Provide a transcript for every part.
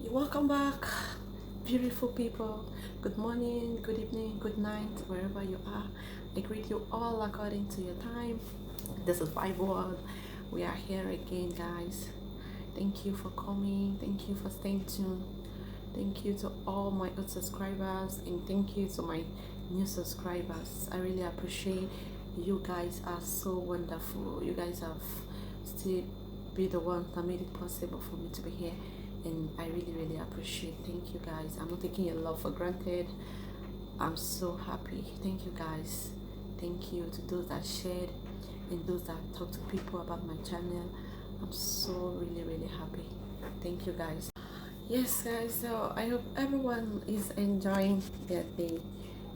Welcome back, beautiful people. Good morning, good evening, good night, wherever you are. I greet you all according to your time. This is Bible World. We are here again, guys. Thank you for coming. Thank you for staying tuned. Thank you to all my old subscribers, and thank you to my new subscribers. I really appreciate you guys are so wonderful. You guys have still be the ones that made it possible for me to be here, and I really appreciate. Thank you guys. I'm not taking your love for granted. I'm so happy. Thank you guys. Thank you to those that shared and those that talk to people about my channel. I'm so really happy. Thank you guys. Yes guys, so I hope everyone is enjoying their day.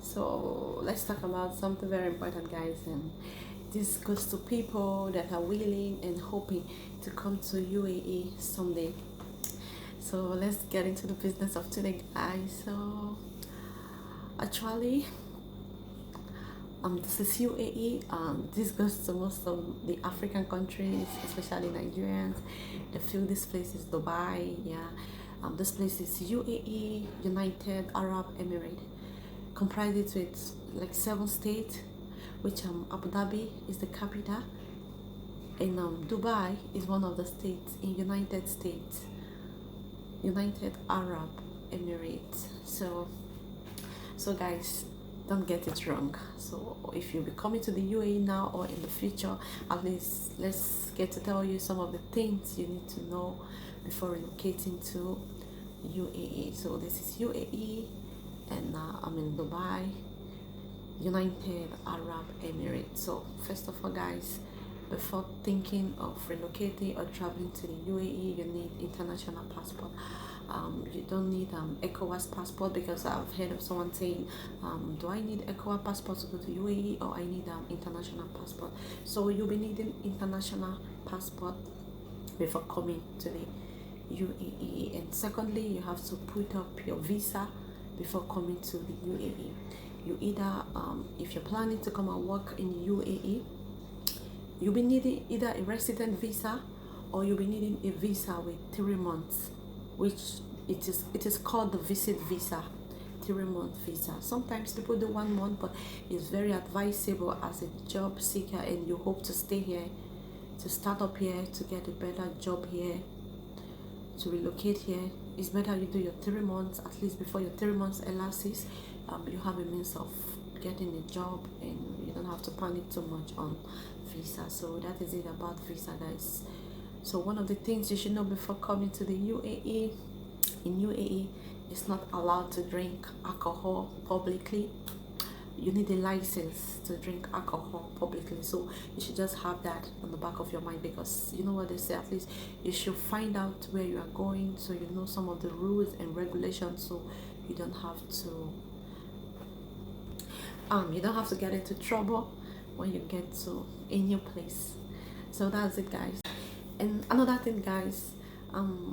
So let's talk about something very important, guys, and this goes to people that are willing and hoping to come to UAE someday. So let's get into the business of today, guys. So actually, this is UAE. This goes to most of the African countries, especially Nigerians. They feel this place is Dubai. Yeah, this place is UAE, United Arab Emirates, comprised with like 7 states, which Abu Dhabi is the capital, and Dubai is one of the states in United States, United Arab Emirates. So guys, don't get it wrong. So if you'll be coming to the UAE now or in the future, at least let's get to tell you some of the things you need to know before relocating to UAE. So this is UAE, and I'm in Dubai, United Arab Emirates. So first of all, guys, before thinking of relocating or traveling to the UAE, you need international passport. You don't need ECOWAS passport, because I've heard of someone saying, do I need ECOWAS passport to go to UAE, or I need international passport? So you'll be needing international passport before coming to the UAE. And secondly, you have to put up your visa before coming to the UAE. You either, if you're planning to come and work in UAE, you'll be needing either a resident visa, or you'll be needing a visa with 3 months, which it is called the visit visa, 3-month visa. Sometimes people do 1 month, but it's very advisable as a job seeker and you hope to stay here, to start up here, to get a better job here, to relocate here. It's better you do your 3 months, at least before your 3 months elapses. You have a means of getting a job, and you don't have to panic too much on visa. So that is it about visa, guys. So one of the things you should know before coming to the UAE, in UAE, it's not allowed to drink alcohol publicly. You need a license to drink alcohol publicly. So you should just have that on the back of your mind, because you know what they say, at least you should find out where you are going, so you know some of the rules and regulations, so you don't have to get into trouble when you get to a new place. So that's it, guys. And another thing, guys,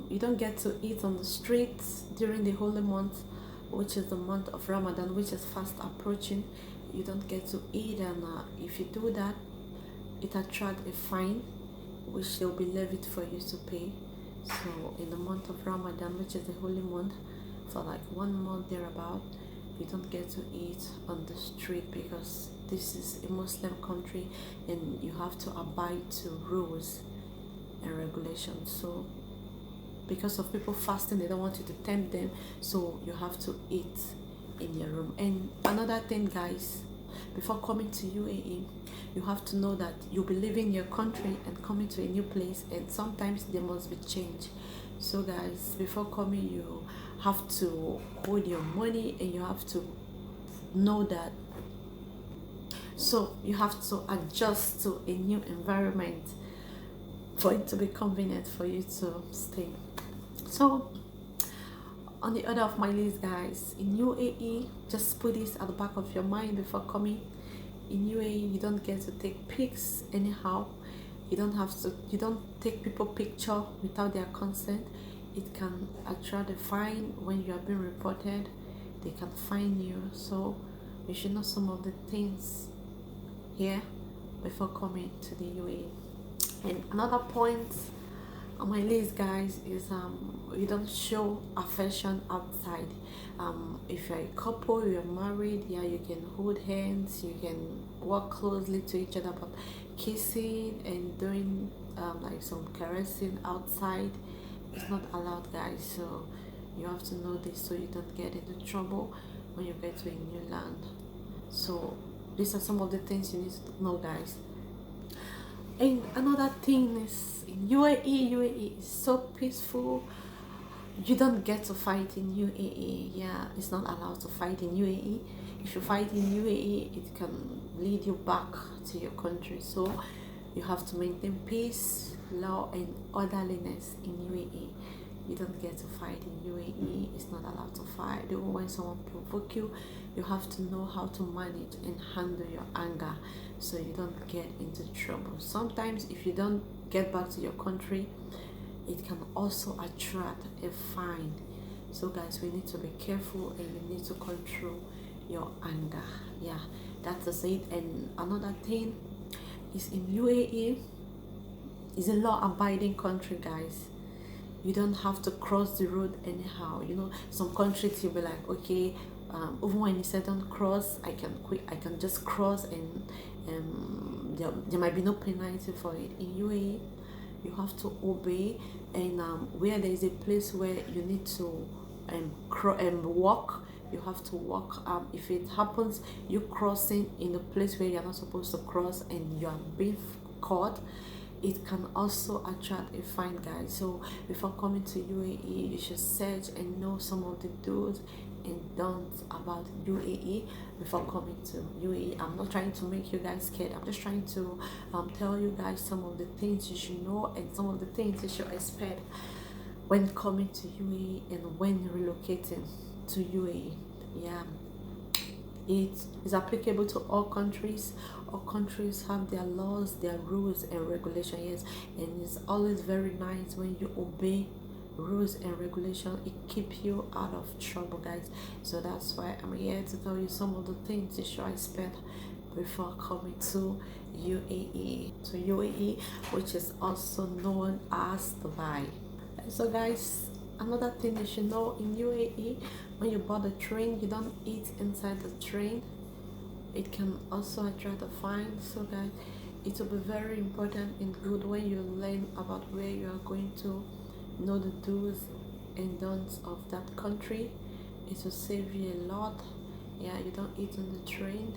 you don't get to eat on the streets during the holy month, which is the month of Ramadan, which is fast approaching. You don't get to eat, and if you do that, it attracts a fine, which will be levied for you to pay. So in the month of Ramadan, which is the holy month, for like 1 month thereabout, you don't get to eat on the street, because this is a Muslim country and you have to abide to rules and regulations. So because of people fasting, they don't want you to tempt them, so you have to eat in your room. And another thing, guys, before coming to UAE, you have to know that you'll be leaving your country and coming to a new place, and sometimes there must be change. So guys, before coming, you have to hold your money, and you have to know that, so you have to adjust to a new environment for it to be convenient for you to stay. So on the order of my list, guys, in UAE, just put this at the back of your mind before coming. In UAE, you don't get to take pics anyhow. You don't take people picture without their consent. It can attract a fine. When you are being reported, they can fine you. So you should know some of the things here before coming to the UAE. And another point on my list, guys, is you don't show affection outside. If you're a couple, you're married, yeah, you can hold hands, you can walk closely to each other, but kissing and doing like some caressing outside is not allowed, guys. So you have to know this so you don't get into trouble when you get to a new land. So these are some of the things you need to know, guys. And another thing is in UAE is so peaceful. You don't get to fight in UAE. Yeah, it's not allowed to fight in UAE. If you fight in UAE, it can lead you back to your country. So you have to maintain peace, law, and orderliness in UAE. You don't get to fight in UAE. It's not allowed to fight. Even when someone provoke you, you have to know how to manage and handle your anger so you don't get into trouble. Sometimes if you don't get back to your country, it can also attract a fine. So guys, we need to be careful and you need to control your anger. Yeah, that is it. And another thing is in UAE is a law-abiding country, guys. You don't have to cross the road anyhow. You know, some countries you'll be like, okay, even when you say don't cross, I can just cross, and there might be no penalty for it. In UAE, you have to obey, and where there is a place where you need to walk, you have to walk. If it happens you crossing in a place where you're not supposed to cross and you are being caught, it can also attract a fine, guys. So before coming to UAE, you should search and know some of the do's and don'ts about UAE before coming to UAE. I'm not trying to make you guys scared. I'm just trying to tell you guys some of the things you should know and some of the things you should expect when coming to UAE and when relocating to UAE. Yeah, it is applicable to all countries. All countries have their laws, their rules and regulations. Yes, and it's always very nice when you obey rules and regulation. It keeps you out of trouble, guys. So that's why I'm here to tell you some of the things you should expect before coming to UAE. To UAE, which is also known as Dubai. So guys, another thing you should know in UAE, when you board a train, you don't eat inside the train. It can also attract a fine. So guys, it will be very important and good when you learn about where you are going to, know the do's and don'ts of that country. It will save you a lot. Yeah, you don't eat on the train,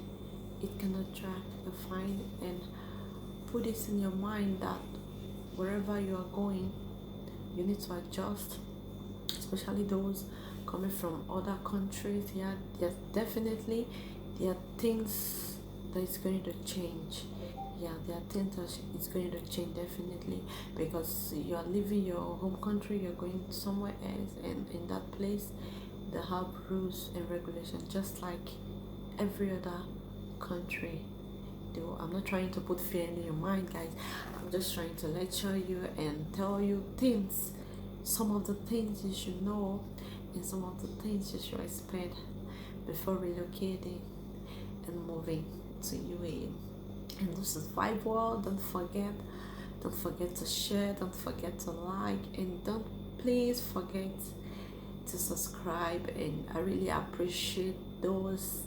it can attract a fine. And put this in your mind that wherever you are going, you need to adjust, especially those coming from other countries. Yeah, there's definitely there are things that is going to change. Yeah, there are things that it's going to change definitely, because you are leaving your home country, you're going somewhere else, and in that place they have rules and regulations just like every other country do. I'm not trying to put fear in your mind, guys. I'm just trying to lecture you and tell you things, some of the things you should know and some of the things you should expect before relocating and moving to UAE. And this is Vibe World. Don't forget to share, don't forget to like, and don't please forget to subscribe. And I really appreciate those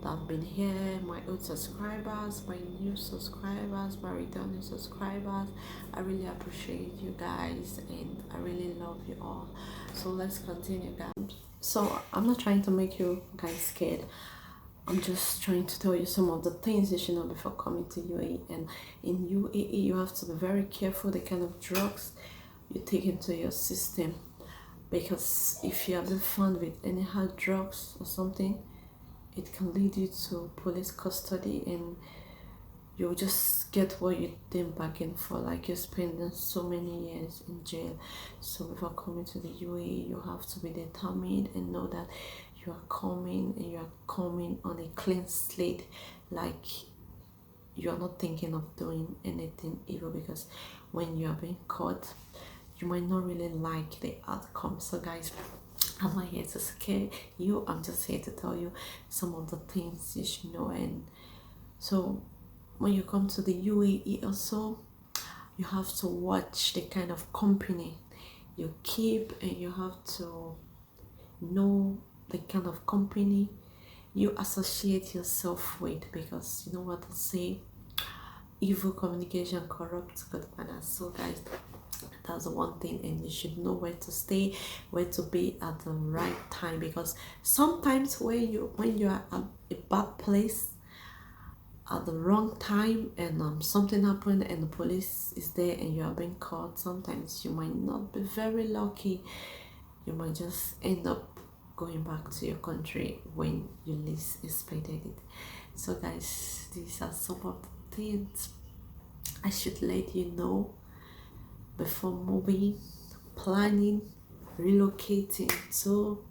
that have been here, my old subscribers, my new subscribers, my returning subscribers. I really appreciate you guys and I really love you all. So let's continue, guys. So I'm not trying to make you guys scared. I'm just trying to tell you some of the things you should know before coming to UAE. And in UAE, you have to be very careful the kind of drugs you take into your system, because if you have been found with any hard drugs or something, it can lead you to police custody and you'll just get what you didn't bargain for, like you're spending so many years in jail. So before coming to the UAE, you have to be determined and know that you are coming and you are coming on a clean slate, like you are not thinking of doing anything evil, because when you are being caught, you might not really like the outcome. So guys, I'm not here to scare you, I'm just here to tell you some of the things you should know. And so when you come to the UAE also, you have to watch the kind of company you keep, and you have to know the kind of company you associate yourself with, because you know what I say, evil communication corrupts good manners. So guys, that's one thing, and you should know where to stay, where to be at the right time, because sometimes when you are at a bad place at the wrong time, and something happened and the police is there and you are being caught, sometimes you might not be very lucky. You might just end up going back to your country when you least expected it. So guys, these are some of the things I should let you know before moving, planning, relocating to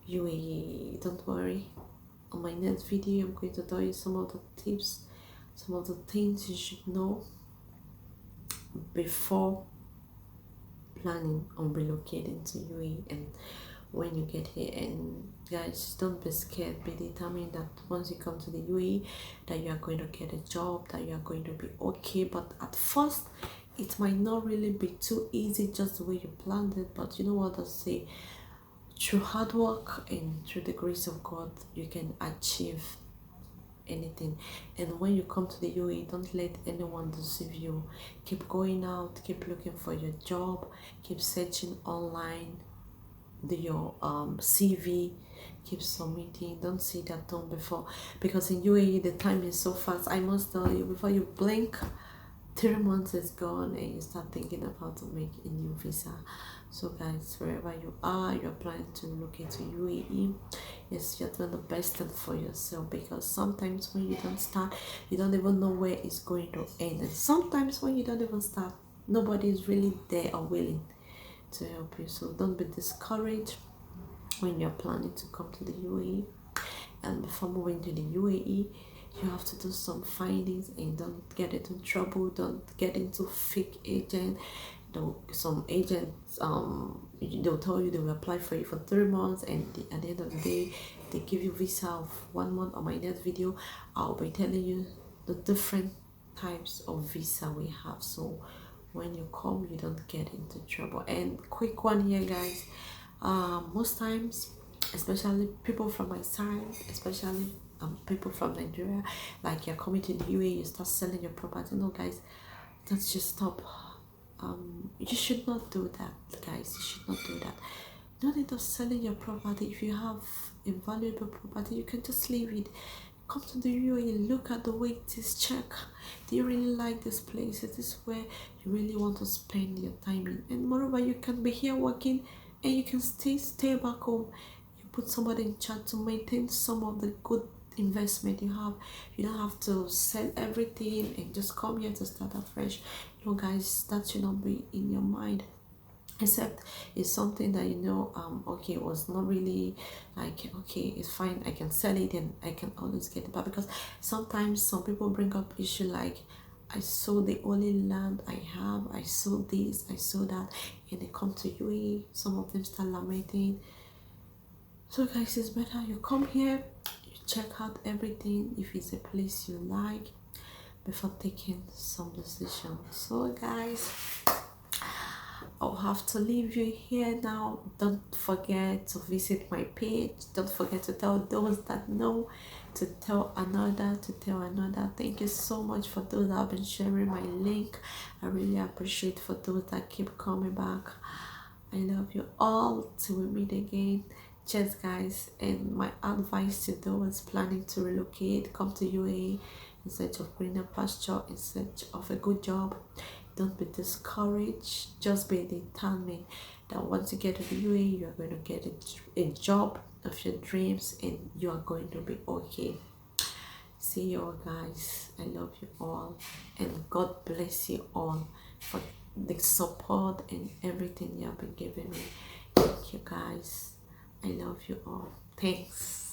UAE. Don't worry, on my next video I'm going to tell you some of the tips, some of the things you should know before planning on relocating to UAE and when you get here. And guys, don't be scared, be determined that once you come to the UAE that you are going to get a job, that you are going to be okay. But at first it might not really be too easy just the way you planned it, but you know what I say, through hard work and through the grace of God you can achieve anything. And when you come to the UAE, don't let anyone deceive you. Keep going out, keep looking for your job, keep searching online, do your CV, keep submitting. Don't see that done before, because in UAE the time is so fast. I must tell you, before you blink 3 months is gone and you start thinking about to make a new visa. So guys, wherever you are, you're planning to relocate to UAE, yes, you're doing the best thing for yourself, because sometimes when you don't start, you don't even know where it's going to end, and sometimes when you don't even start, nobody is really there or willing to help you. So don't be discouraged when you're planning to come to the UAE. And before moving to the UAE, you have to do some findings, and don't get into trouble, don't get into fake agent. Some agents they'll tell you they will apply for you for 3 months, and at the end of the day they give you visa of 1 month. On my next video I'll be telling you the different types of visa we have, so when you come you don't get into trouble. And quick one here guys, most times, especially people from my side, especially people from Nigeria, like you're coming to the UAE, you start selling your property. No guys, that's just stop. You should not do that, guys. You should not do that. No need of selling your property. If you have a valuable property, you can just leave it. Come to the UAE, look at the way it is, check. Do you really like this place? Is this where you really want to spend your time in? And moreover, you can be here working and you can stay back home. You put somebody in charge to maintain some of the good investment you have. You don't have to sell everything and just come here to start afresh. No guys, that should not be in your mind, except it's something that you know okay, it was not really like, okay, it's fine, I can sell it and I can always get it back. Because sometimes some people bring up issue like, I sold the only land I have, I sold this, I sold that, and they come to UAE, some of them start lamenting. So guys, it's better you come here, you check out everything, if it's a place you like, before taking some decision. So guys, I'll have to leave you here now. Don't forget to visit my page. Don't forget to tell those that know, to tell another, to tell another. Thank you so much for those that have been sharing my link. I really appreciate for those that keep coming back. I love you all. Till we meet again. Cheers guys. And my advice to those planning to relocate, come to UAE in search of greener pasture, in search of a good job. Don't be discouraged, just be determined that once you get to the UAE, you are going to get a job of your dreams and you are going to be okay. See you all guys. I love you all and God bless you all for the support and everything you have been giving me. Thank you guys. I love you all. Thanks.